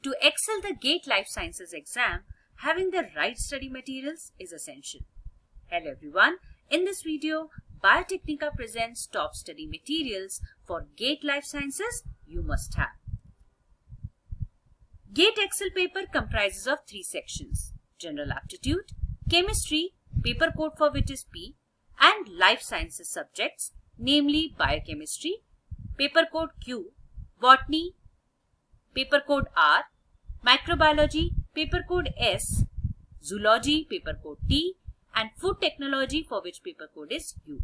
To excel the GATE Life Sciences exam, having the right study materials is essential. Hello everyone, in this video, Biotechnica presents top study materials for GATE Life Sciences you must have. GATE Excel paper comprises of 3 sections: General Aptitude, Chemistry, paper code for which is P, and Life Sciences subjects, namely Biochemistry, paper code Q, Botany, paper code R, Microbiology, paper code S, Zoology, paper code T, and Food Technology, for which paper code is U.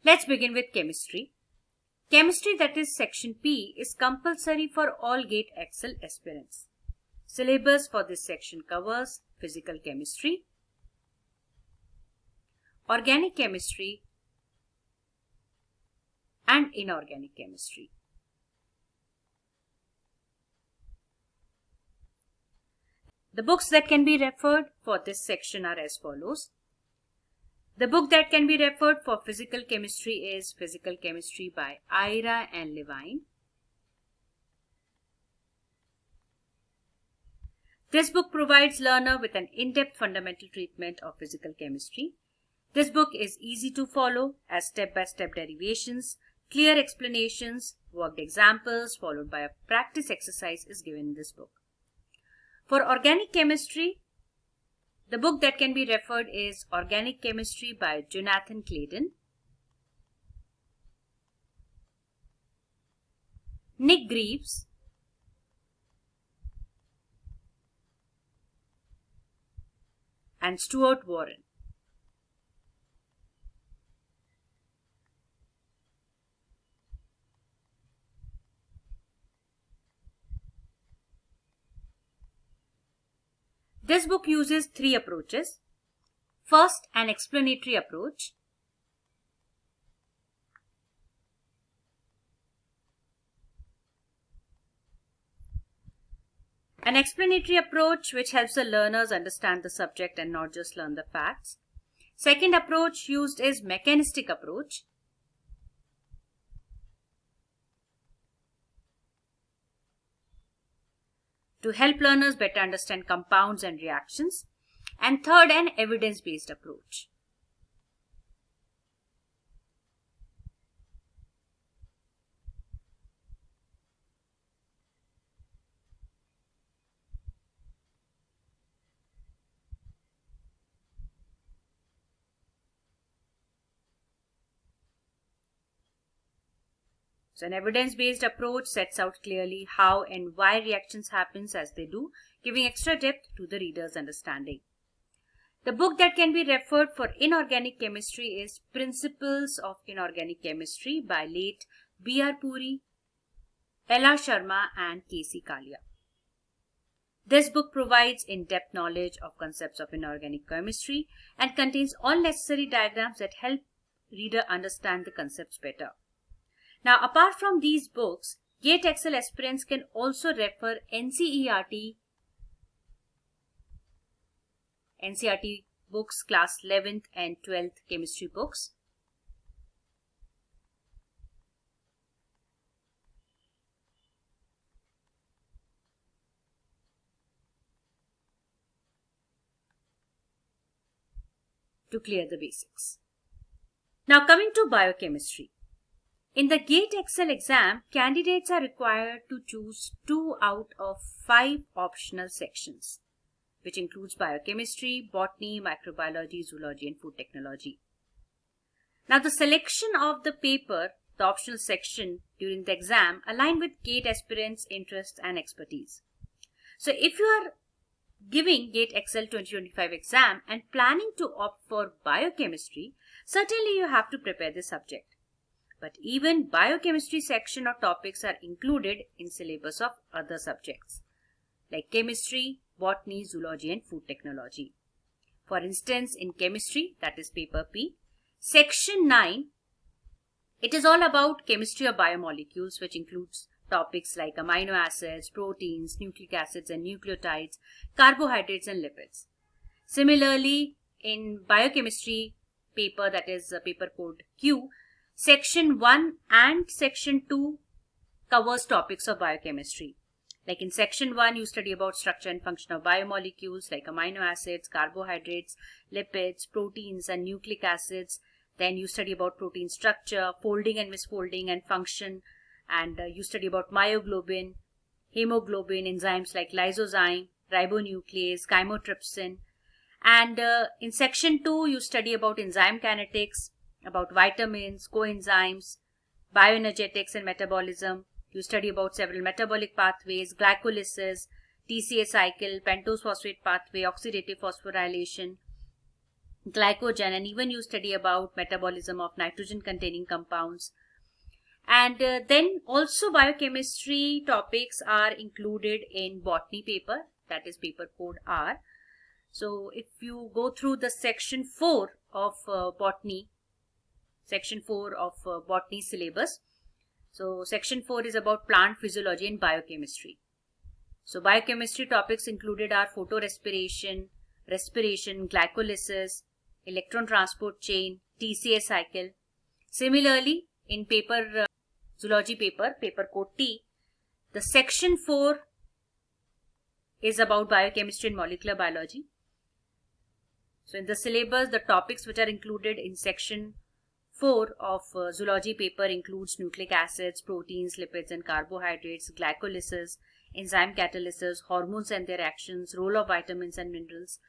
Let's begin with Chemistry. Chemistry, that is section P, is compulsory for all GATE Excel aspirants. Syllabus for this section covers Physical Chemistry, Organic Chemistry, and Inorganic Chemistry. The books that can be referred for this section are as follows. The book that can be referred for Physical Chemistry is Physical Chemistry by Ira and Levine. This book provides learner with an in-depth fundamental treatment of physical chemistry. This book is easy to follow as step-by-step derivations, clear explanations, worked examples followed by a practice exercise is given in this book. For Organic Chemistry, the book that can be referred is Organic Chemistry by Jonathan Clayton. Nick Greaves, and Stuart Warren. This book uses 3 approaches. First, an explanatory approach. An explanatory approach which helps the learners understand the subject and not just learn the facts. Second approach used is mechanistic approach. To help learners better understand compounds and reactions. And third, an evidence-based approach. So an evidence-based approach sets out clearly how and why reactions happens as they do, giving extra depth to the reader's understanding. The book that can be referred for Inorganic Chemistry is Principles of Inorganic Chemistry by late B.R. Puri, Ella Sharma, and K.C. Kalia. This book provides in-depth knowledge of concepts of inorganic chemistry and contains all necessary diagrams that help reader understand the concepts better. Now, apart from these books, GATE Excel aspirants can also refer NCERT books, class 11th and 12th chemistry books. To clear the basics. Now, coming to biochemistry. In the GATE Excel exam, candidates are required to choose 2 out of 5 optional sections, which includes biochemistry, botany, microbiology, zoology, and food technology. Now, the selection of the paper, the optional section during the exam, align with GATE aspirants' interests and expertise. So, if you are giving GATE Excel 2025 exam and planning to opt for biochemistry, certainly you have to prepare the subject. But even biochemistry section or topics are included in syllabus of other subjects like chemistry, botany, zoology, and food technology. For instance, in chemistry, that is paper P, section 9, it is all about chemistry of biomolecules, which includes topics like amino acids, proteins, nucleic acids and nucleotides, carbohydrates and lipids. Similarly, in biochemistry paper, that is paper code Q, Section 1 and Section 2 covers topics of biochemistry. Like in section 1, you study about structure and function of biomolecules like amino acids, carbohydrates, lipids, proteins, and nucleic acids. Then you study about protein structure, folding and misfolding, and function. And you study about myoglobin, hemoglobin, enzymes like lysozyme, ribonuclease, chymotrypsin. And in section 2, you study about enzyme kinetics, about vitamins, coenzymes, bioenergetics and metabolism. You study about several metabolic pathways, glycolysis, TCA cycle, pentose phosphate pathway, oxidative phosphorylation, glycogen, and even you study about metabolism of nitrogen containing compounds. And then also biochemistry topics are included in botany paper, that is paper code R. So if you go through the section 4 of botany syllabus, so section 4 is about plant physiology and biochemistry. So biochemistry topics included are photorespiration, respiration, glycolysis, electron transport chain, TCA cycle. Similarly, in zoology paper code T, the section 4 is about biochemistry and molecular biology. So in the syllabus, the topics which are included in section 4 of zoology paper includes nucleic acids, proteins, lipids and carbohydrates, glycolysis, enzyme catalysis, hormones and their actions, role of vitamins and minerals.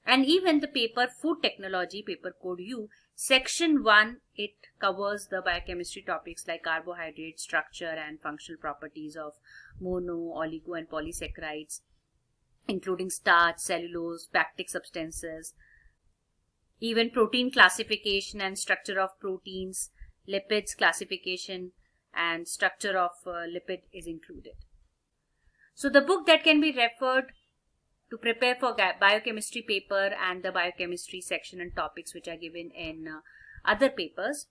And even the paper food technology, paper code U, section 1, it covers the biochemistry topics like carbohydrate structure and functional properties of mono, oligo and polysaccharides, including starch, cellulose, pactic substances. Even protein classification and structure of proteins, lipids classification and structure of lipid is included. So the book that can be referred to prepare for biochemistry paper and the biochemistry section and topics which are given in other papers.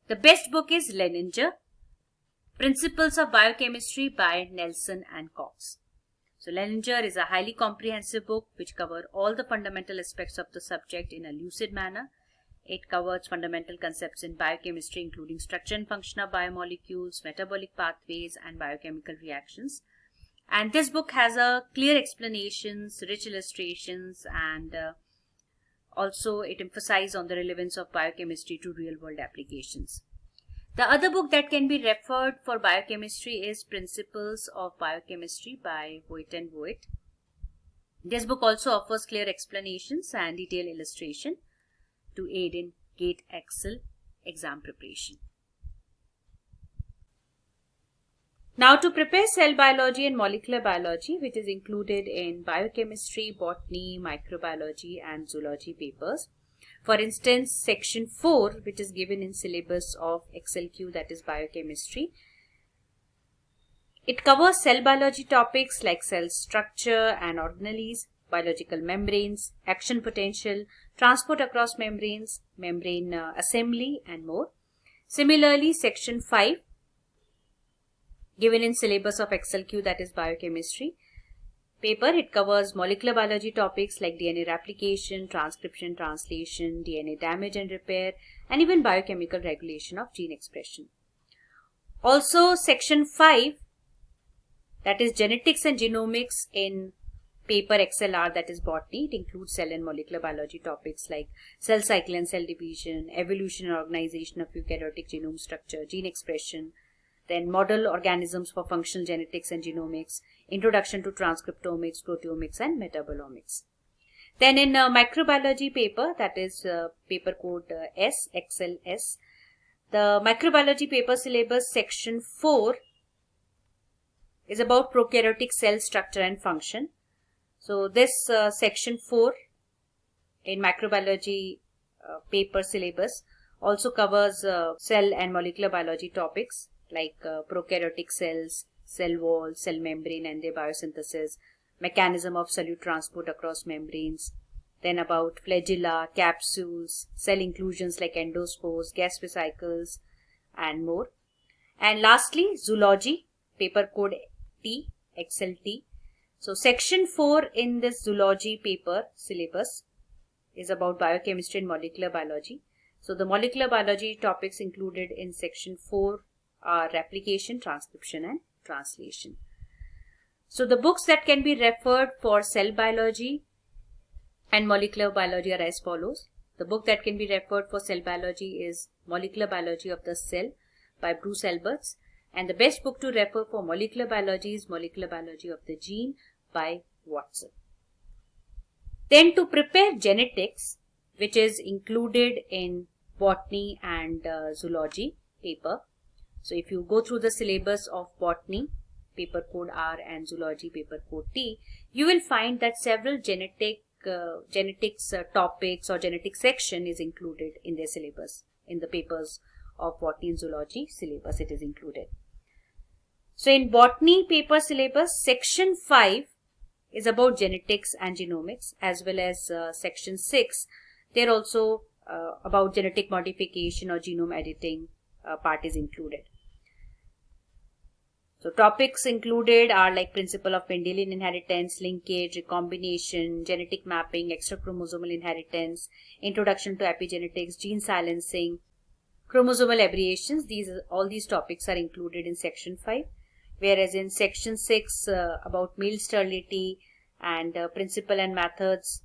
The best book is Leninger, Principles of Biochemistry by Nelson and Cox. So Leninger is a highly comprehensive book which covers all the fundamental aspects of the subject in a lucid manner. It covers fundamental concepts in biochemistry including structure and function of biomolecules, metabolic pathways and biochemical reactions. And this book has a clear explanations, rich illustrations, and also it emphasizes on the relevance of biochemistry to real world applications. The other book that can be referred for biochemistry is Principles of Biochemistry by Voigt and Voigt. This book also offers clear explanations and detailed illustration to aid in GATE Excel exam preparation. Now to prepare cell biology and molecular biology, which is included in biochemistry, botany, microbiology and zoology papers. For instance, section 4, which is given in syllabus of XLQ, that is biochemistry. It covers cell biology topics like cell structure and organelles, biological membranes, action potential, transport across membranes, membrane assembly and more. Similarly, section 5, given in syllabus of XLQ, that is biochemistry paper, it covers molecular biology topics like DNA replication, transcription, translation, DNA damage and repair, and even biochemical regulation of gene expression. Also, section 5, that is genetics and genomics in paper XLR, that is botany. It includes cell and molecular biology topics like cell cycle and cell division, evolution and organization of eukaryotic genome structure, gene expression, then model organisms for functional genetics and genomics, introduction to transcriptomics, proteomics and metabolomics. Then in microbiology paper, that is paper code S, XLS, the microbiology paper syllabus section 4 is about prokaryotic cell structure and function. So this section 4 in microbiology paper syllabus also covers cell and molecular biology topics like prokaryotic cells, cell wall, cell membrane and their biosynthesis, mechanism of solute transport across membranes, then about flagella, capsules, cell inclusions like endospores, gas vesicles and more. And lastly, zoology, paper code T, XLT. So section 4 in this zoology paper syllabus is about biochemistry and molecular biology. So the molecular biology topics included in section 4 are replication, transcription and translation. So the books that can be referred for cell biology and molecular biology are as follows. The book that can be referred for cell biology is Molecular Biology of the Cell by Bruce Alberts, and the best book to refer for molecular biology is Molecular Biology of the Gene by Watson. Then to prepare genetics, which is included in botany and zoology paper. So if you go through the syllabus of botany, paper code R, and zoology, paper code T, you will find that several genetics topics or genetic section is included in their syllabus. In the papers of botany and zoology syllabus, it is included. So in botany paper syllabus, section 5 is about genetics and genomics, as well as section 6. They're also about genetic modification or genome editing part is included. So topics included are like principle of Mendelian inheritance, linkage, recombination, genetic mapping, extrachromosomal inheritance, introduction to epigenetics, gene silencing, chromosomal aberrations. All these topics are included in section 5, whereas in section 6 about male sterility and principle and methods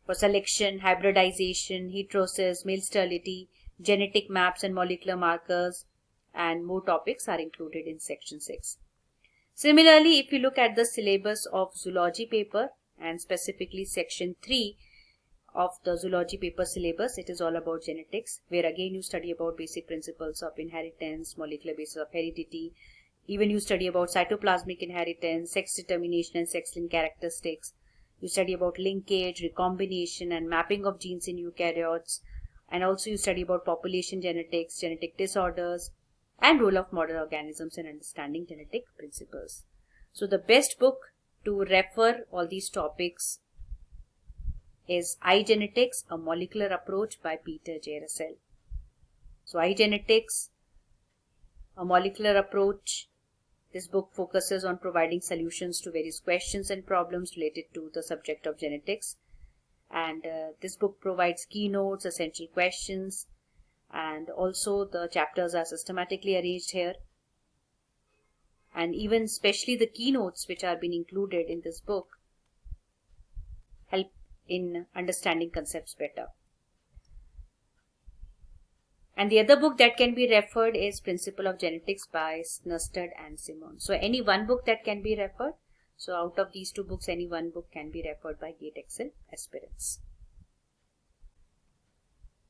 for selection, hybridization, heterosis, male sterility, genetic maps and molecular markers, and more topics are included in section 6. Similarly, if you look at the syllabus of zoology paper and specifically section 3 of the zoology paper syllabus, it is all about genetics, where again you study about basic principles of inheritance, molecular basis of heredity, even you study about cytoplasmic inheritance, sex determination and sex-linked characteristics. You study about linkage, recombination and mapping of genes in eukaryotes, and also you study about population genetics, genetic disorders, and role of modern organisms in understanding genetic principles. So the best book to refer all these topics is iGenetics, a Molecular Approach by Peter J. Russell. So iGenetics, a Molecular Approach. This book focuses on providing solutions to various questions and problems related to the subject of genetics. And this book provides keynotes, essential questions, and also the chapters are systematically arranged here. And even especially the keynotes which are being included in this book help in understanding concepts better. And the other book that can be referred is Principle of Genetics by Snustad and Simon. So any one book that can be referred. So out of these two books, any one book can be referred by GATE Excel aspirants.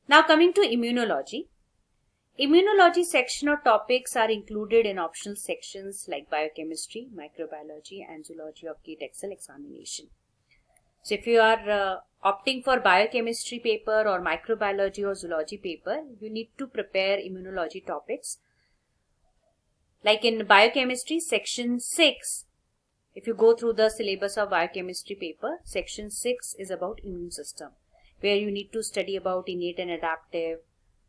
Now coming to immunology. Immunology section or topics are included in optional sections like biochemistry, microbiology, and zoology of GATE Excel examination. So if you are opting for biochemistry paper or microbiology or zoology paper, you need to prepare immunology topics. Like in biochemistry, section 6, if you go through the syllabus of biochemistry paper, section 6 is about immune system, where you need to study about innate and adaptive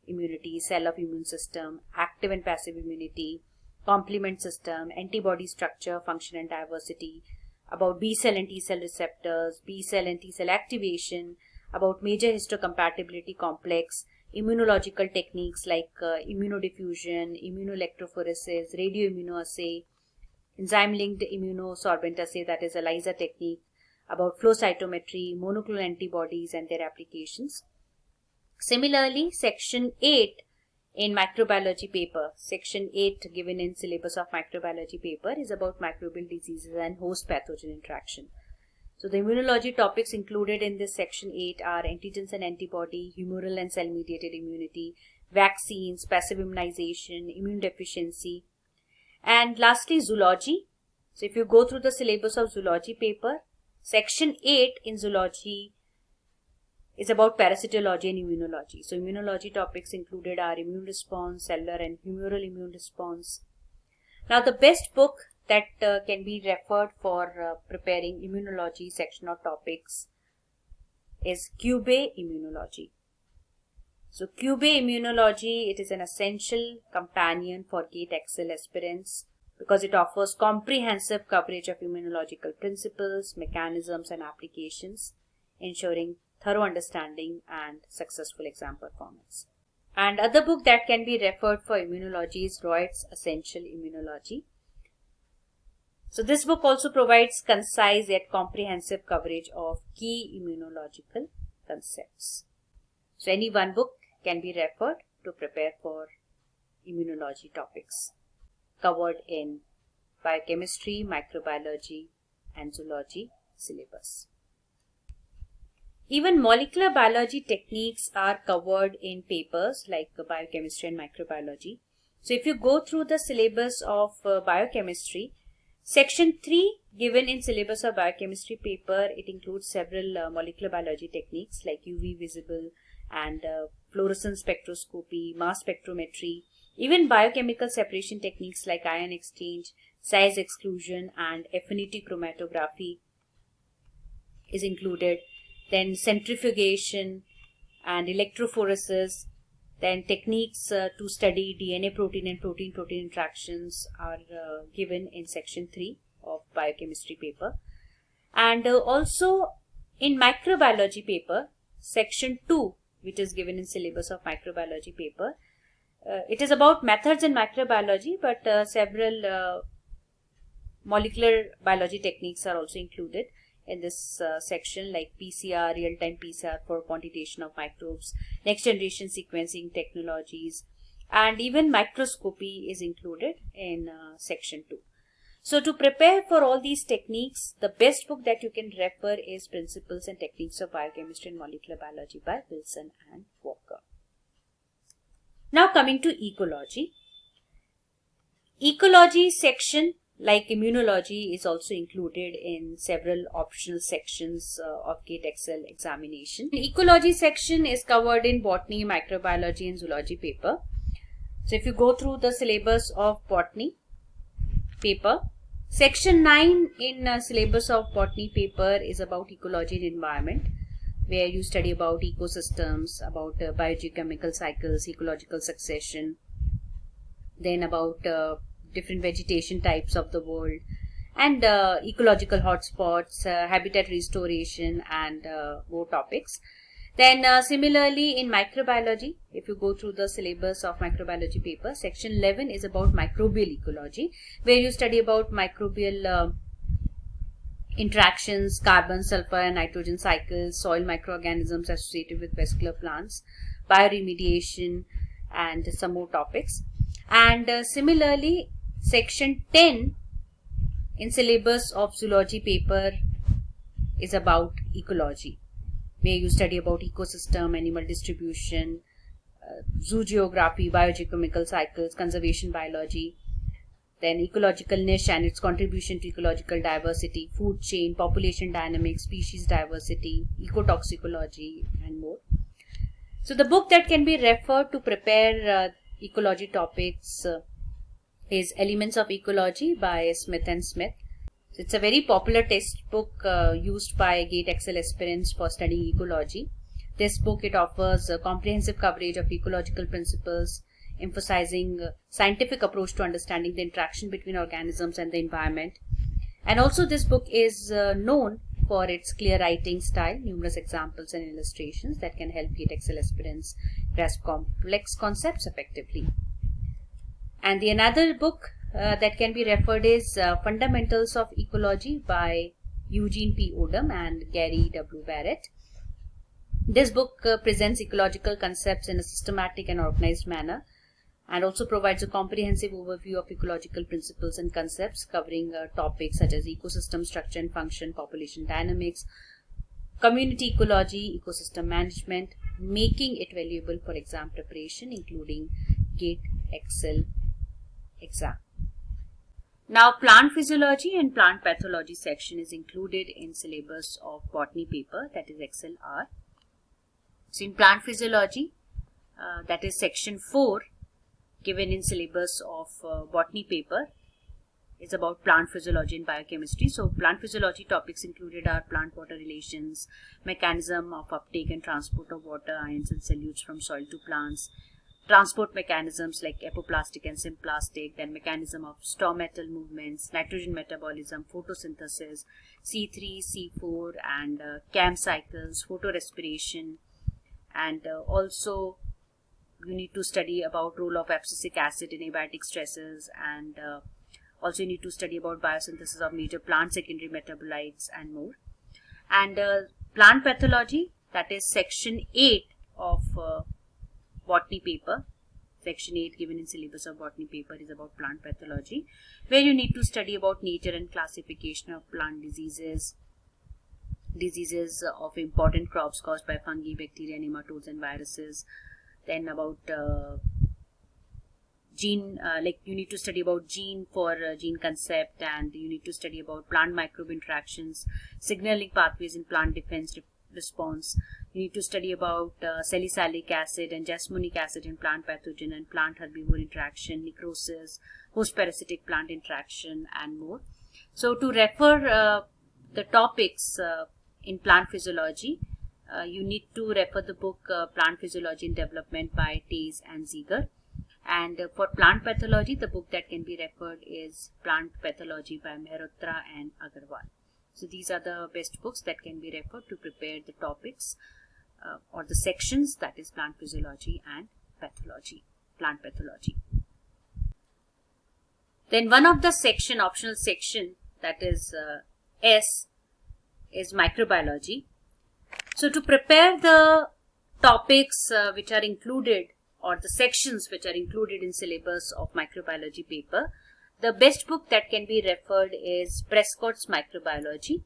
immunity, cell of immune system, active and passive immunity, complement system, antibody structure, function and diversity, about B cell and T cell receptors, B cell and T cell activation, about major histocompatibility complex, immunological techniques like immunodiffusion, immunoelectrophoresis, radioimmunoassay, enzyme-linked immunosorbent assay, that is ELISA technique, about flow cytometry, monoclonal antibodies and their applications. Similarly, section 8 in microbiology paper, section 8 given in syllabus of microbiology paper is about microbial diseases and host pathogen interaction. So the immunology topics included in this section 8 are antigens and antibody, humoral and cell mediated immunity, vaccines, passive immunization, immune deficiency, and lastly zoology. So if you go through the syllabus of zoology paper, section 8 in zoology is about parasitology and immunology. So immunology topics included are immune response, cellular and humoral immune response. Now the best book that can be referred for preparing immunology section or topics is Cube Immunology. So Cube Immunology, it is an essential companion for GATE Excel aspirants because it offers comprehensive coverage of immunological principles, mechanisms and applications, ensuring thorough understanding and successful exam performance. And other book that can be referred for immunology is Royt's Essential Immunology. So this book also provides concise yet comprehensive coverage of key immunological concepts. So any one book can be referred to prepare for immunology topics covered in biochemistry, microbiology, and zoology syllabus. Even molecular biology techniques are covered in papers like biochemistry and microbiology. So if you go through the syllabus of biochemistry, section 3 given in syllabus of biochemistry paper, it includes several molecular biology techniques like UV visible and fluorescence spectroscopy, mass spectrometry, even biochemical separation techniques like ion exchange, size exclusion, and affinity chromatography is included. Then centrifugation and electrophoresis. Then techniques to study DNA-protein and protein-protein interactions are given in section 3 of biochemistry paper. And also in microbiology paper, section 2, which is given in syllabus of microbiology paper, it is about methods in microbiology, but several molecular biology techniques are also included in this section, like PCR, real-time PCR for quantitation of microbes, next-generation sequencing technologies, and even microscopy is included in section 2. So to prepare for all these techniques, the best book that you can refer is Principles and Techniques of Biochemistry and Molecular Biology by Wilson and Walker. Now coming to ecology. Ecology section, like immunology, is also included in several optional sections of GATE Excel examination. The ecology section is covered in botany, microbiology, and zoology paper. So if you go through the syllabus of botany paper, section 9 in syllabus of botany paper is about ecology and environment, where you study about ecosystems, about biogeochemical cycles, ecological succession, then about different vegetation types of the world, and ecological hotspots, habitat restoration, and more topics. Then similarly in microbiology, if you go through the syllabus of microbiology paper, section 11 is about microbial ecology, where you study about microbial interactions, carbon, sulfur, and nitrogen cycles, soil microorganisms associated with vascular plants, bioremediation, and some more topics. And similarly, section 10 in syllabus of zoology paper is about ecology, where you study about ecosystem, animal distribution, zoo geography, biogeochemical cycles, conservation biology, then ecological niche and its contribution to ecological diversity, food chain, population dynamics, species diversity, ecotoxicology, and more. So the book that can be referred to prepare ecology topics is Elements of Ecology by Smith and Smith. So it's a very popular textbook used by GATE Excel aspirants for studying ecology. This book, it offers a comprehensive coverage of ecological principles, emphasizing scientific approach to understanding the interaction between organisms and the environment. And also this book is known for its clear writing style, numerous examples and illustrations that can help GATE Excel aspirants grasp complex concepts effectively. And the another book that can be referred is Fundamentals of Ecology by Eugene P. Odom and Gary W. Barrett. This book presents ecological concepts in a systematic and organized manner, and also provides a comprehensive overview of ecological principles and concepts covering topics such as ecosystem structure and function, population dynamics, community ecology, ecosystem management, making it valuable for exam preparation, including GATE Excel exam. Now, plant physiology and plant pathology section is included in syllabus of botany paper, that is Excel R. So in plant physiology, that is section 4 given in syllabus of botany paper, is about plant physiology and biochemistry. So plant physiology topics included are plant-water relations, mechanism of uptake and transport of water, ions and solutes from soil to plants, transport mechanisms like apoplastic and symplastic, then mechanism of stomatal movements, nitrogen metabolism, photosynthesis, C3, C4, and CAM cycles, photorespiration, and also you need to study about role of abscisic acid in abiotic stresses and Also, you need to study about biosynthesis of major plant secondary metabolites and more. And plant pathology, that is section 8 of botany paper. Section 8 given in syllabus of botany paper is about plant pathology, where you need to study about nature and classification of plant diseases of important crops caused by fungi, bacteria, nematodes and viruses. Then about gene, like you need to study about gene for gene concept, and you need to study about plant microbe interactions, signaling pathways in plant defense response. You need to study about salicylic acid and jasmonic acid in plant pathogen and plant herbivore interaction, necrosis, host-parasitic plant interaction and more. So to refer the topics in plant physiology, you need to refer the book Plant Physiology and Development by Tays and Ziegler. And for plant pathology, the book that can be referred is Plant Pathology by Mehrotra and Agarwal. So these are the best books that can be referred to prepare the topics or the sections, that is plant physiology and pathology, plant pathology. Then one of the section, optional section, that is S, is microbiology. So to prepare the topics which are included, or the sections which are included in syllabus of microbiology paper, the best book that can be referred is Prescott's Microbiology,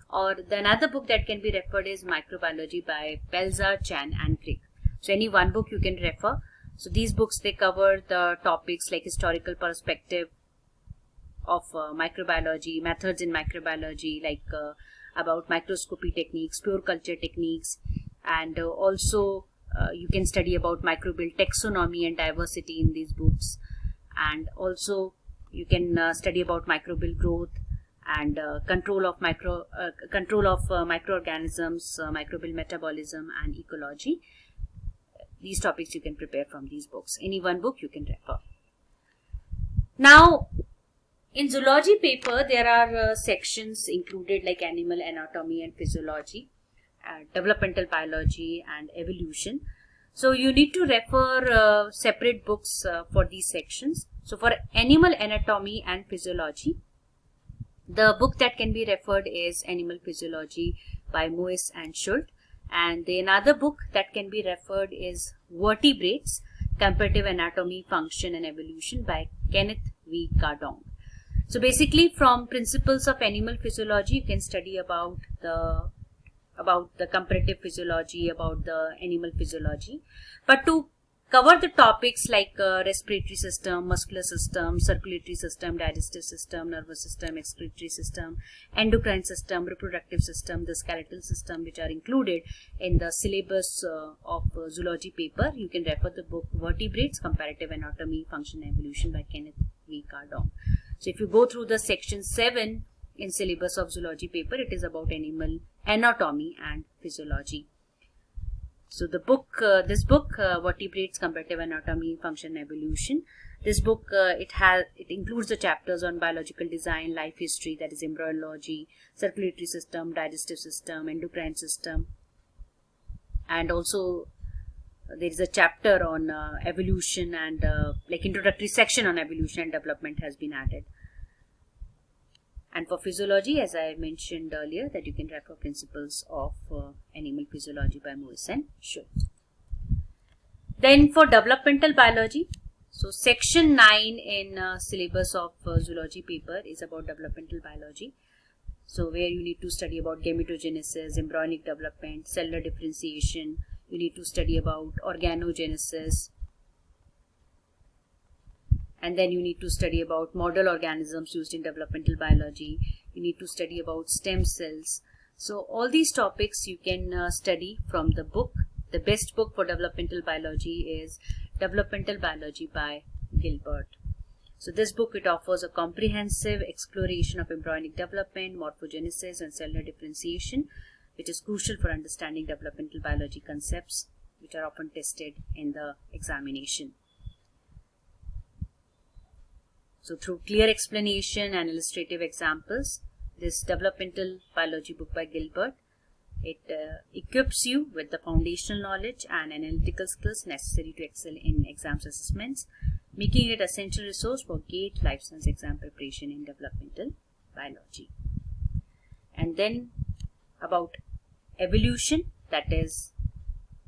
or the another book that can be referred is Microbiology by Pelzar, Chan and Crick. So any one book you can refer. So these books, they cover the topics like historical perspective of microbiology, methods in microbiology, like about microscopy techniques, pure culture techniques, and also you can study about microbial taxonomy and diversity in these books. And also you can study about microbial growth and control of microorganisms, microbial metabolism and ecology. These topics you can prepare from these books. Any one book you can refer. Now, in zoology paper, there are sections included like animal anatomy and physiology, developmental biology and evolution. So you need to refer separate books for these sections. So for animal anatomy and physiology, the book that can be referred is Animal Physiology by Moes and Schult. And the another book that can be referred is Vertebrates, Comparative Anatomy, Function and Evolution by Kenneth V. Cardong. So basically from principles of animal physiology, you can study about the comparative physiology, about the animal physiology. But to cover the topics like respiratory system, muscular system, circulatory system, digestive system, nervous system, excretory system, endocrine system, reproductive system, the skeletal system, which are included in the syllabus of zoology paper, you can refer the book Vertebrates, Comparative Anatomy, Function and Evolution by Kenneth V. Cardong. So if you go through the section 7 in syllabus of zoology paper, it is about animal anatomy and physiology. So the book, this book, Vertebrates, Comparative Anatomy, Function and Evolution, this book, it includes the chapters on biological design, life history, that is embryology, circulatory system, digestive system, endocrine system, and also there is a chapter on evolution and like introductory section on evolution and development has been added. And for physiology, as I mentioned earlier, that you can refer principles of animal physiology by Moes and Schult. Then for developmental biology, so section 9 in syllabus of zoology paper is about developmental biology. So where you need to study about gametogenesis, embryonic development, cellular differentiation, you need to study about organogenesis, and then you need to study about model organisms used in developmental biology. You need to study about stem cells. So all these topics you can study from the book. The best book for developmental biology is Developmental Biology by Gilbert. So this book, it offers a comprehensive exploration of embryonic development, morphogenesis and cellular differentiation, which is crucial for understanding developmental biology concepts, which are often tested in the examination. So through clear explanation and illustrative examples, this developmental biology book by Gilbert, it equips you with the foundational knowledge and analytical skills necessary to excel in exams assessments. making it an essential resource for GATE Life Science exam preparation in developmental biology. And then about evolution, that is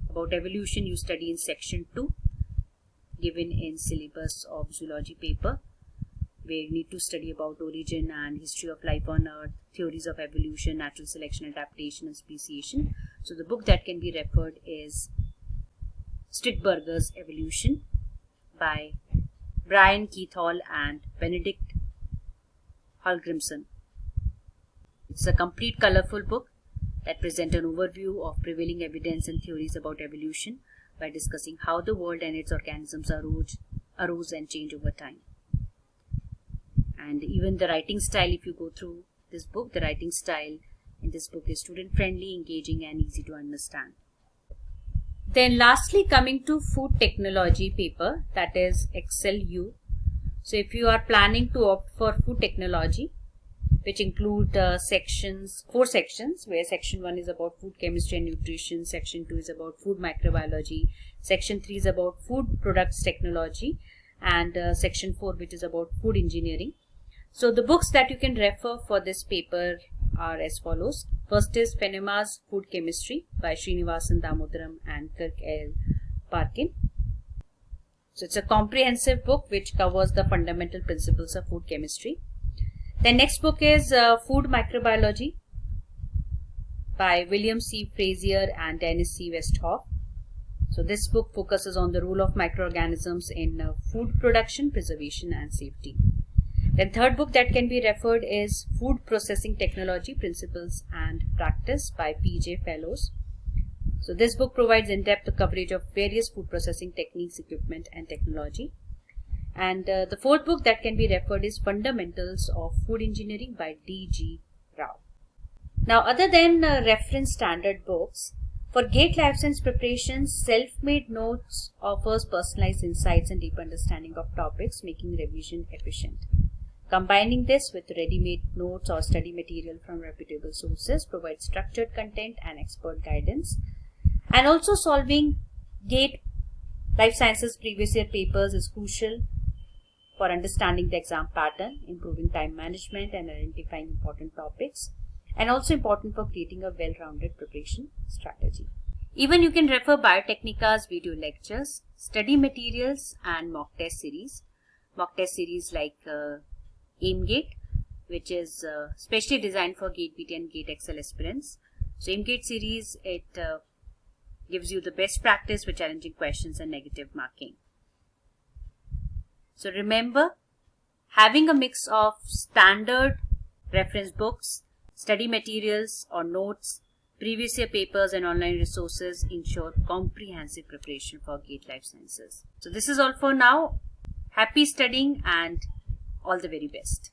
about evolution you study in section 2 given in syllabus of zoology paper, where you need to study about origin and history of life on earth, theories of evolution, natural selection, adaptation and speciation. So the book that can be referred is Strickberger's Evolution by Brian Keithall and Benedict Hallgrimsson. It's a complete colorful book that presents an overview of prevailing evidence and theories about evolution by discussing how the world and its organisms arose and change over time. And even the writing style, if you go through this book, the writing style in this book is student friendly, engaging and easy to understand. Then lastly, coming to food technology paper, that is Excel U. So if you are planning to opt for food technology, which include 4 sections, where section 1 is about food chemistry and nutrition, section 2 is about food microbiology, section 3 is about food products technology, and section 4 which is about food engineering. So the books that you can refer for this paper are as follows. First is Fenema's Food Chemistry by Srinivasan Damodaram and Kirk L. Parkin. So it's a comprehensive book which covers the fundamental principles of food chemistry. The next book is Food Microbiology by William C. Frazier and Dennis C. Westhoff. So this book focuses on the role of microorganisms in food production, preservation and safety. Then third book that can be referred is Food Processing Technology, Principles and Practice by P.J. Fellows. So this book provides in-depth coverage of various food processing techniques, equipment and technology. And the fourth book that can be referred is Fundamentals of Food Engineering by D.G. Rao. Now, other than reference standard books, for GATE Life Science preparations, self-made notes offers personalized insights and deep understanding of topics, making revision efficient. Combining this with ready-made notes or study material from reputable sources provides structured content and expert guidance. And also solving GATE Life Sciences previous year papers is crucial for understanding the exam pattern, improving time management and identifying important topics, and also important for creating a well-rounded preparation strategy. Even you can refer Biotechnica's video lectures, study materials and mock test series. Mock test series like AIMGATE, which is specially designed for GATE PT and GATE Excel aspirants. So AIMGATE series, it gives you the best practice with challenging questions and negative marking. So remember, having a mix of standard reference books, study materials or notes, previous year papers and online resources ensure comprehensive preparation for GATE Life Sciences. So this is all for now. Happy studying and all the very best.